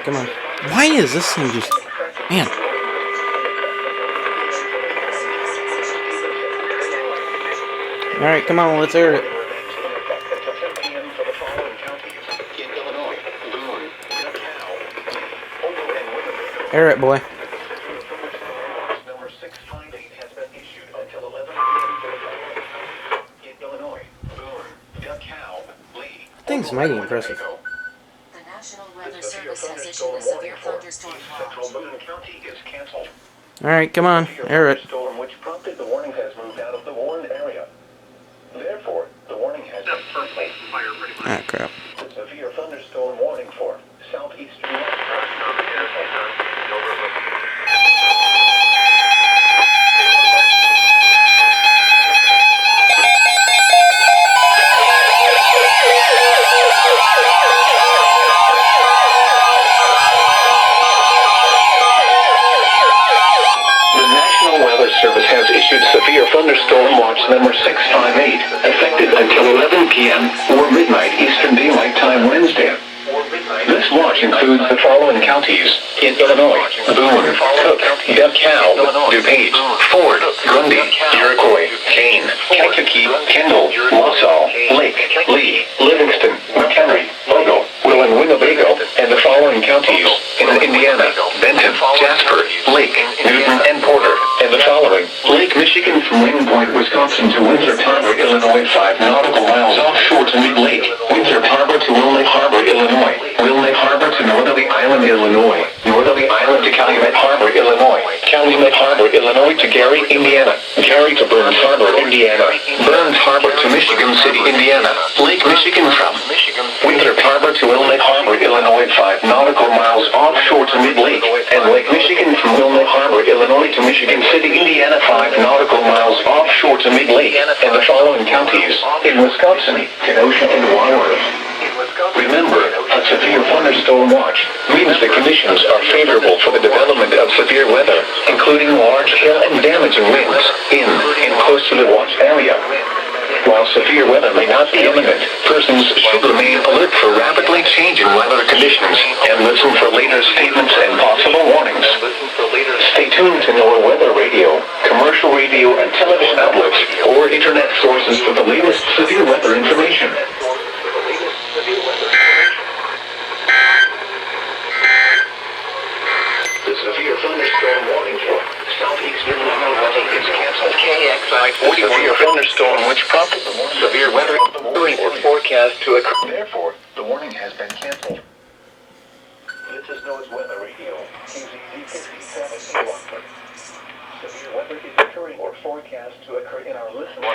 come on. Why is this thing just... Man. Alright, come on, let's air it. Air it, boy. Thing's mighty impressive. The National Weather Service has issued a severe thunderstorm watch. Alright, come on, air it. Storm which prompted the warning has moved out of the warned area. Therefore, the warning has been firmly fire pretty much. Ah, crap. The severe thunderstorm warning for southeastern. Service has issued severe thunderstorm watch number 658, effective until 11 p.m. or midnight Eastern Daylight Time Wednesday. This watch includes the following counties in Illinois: Boone, Cook, DeKalb, DuPage, Ford, Grundy, Iroquois, Kane, Kankakee, Kendall, Wausau, Lake, Lee, Livingston, McHenry, Bogle, Will and Winnebago, and the following counties in Indiana: Benton, Jasper, Lake, Newton, and Porter, and the following: Lake Michigan from Rain Point, Wisconsin to Winthrop Harbor, Illinois, 5 nautical miles offshore to Mid Lake, Winthrop Harbor to Wilmette Harbor, Illinois, Wilmette Harbor to Northerly Island, Illinois, Northerly Island to Calumet Harbor, Illinois, Calumet Harbor, Illinois to Gary, Indiana, Gary to Burns Harbor, Indiana, Burns Harbor to Michigan City, Indiana, Lake Michigan from Winthrop Harbor to Wilmette Harbor, Illinois, 5 nautical miles offshore to Mid Lake, and Lake Michigan from Wilmette Harbor, Illinois to Michigan City, Indiana, 5 nautical miles offshore to Mid Lake, and the following counties in Wisconsin: Kenosha and Wiwx. Remember, a severe thunderstorm watch means the conditions are favorable for the development of severe weather, including large hail and damaging winds in and close to the watch area. While severe weather may not be imminent, persons should remain alert for rapidly changing weather conditions and listen for later statements and possible warnings. Stay tuned to Noaa Weather Radio, commercial radio and television outlets, or internet sources for the latest severe weather information. The severe thunderstorm warning for southeastern Illinois is canceled. KXI 40 severe thunderstorm which prompted the warning severe weather or forecast to occur. Therefore, the warning has been canceled. This is Noaa's Weather Radio, KZZ57 Rockford. Severe weather is occurring or forecast to occur in our listening.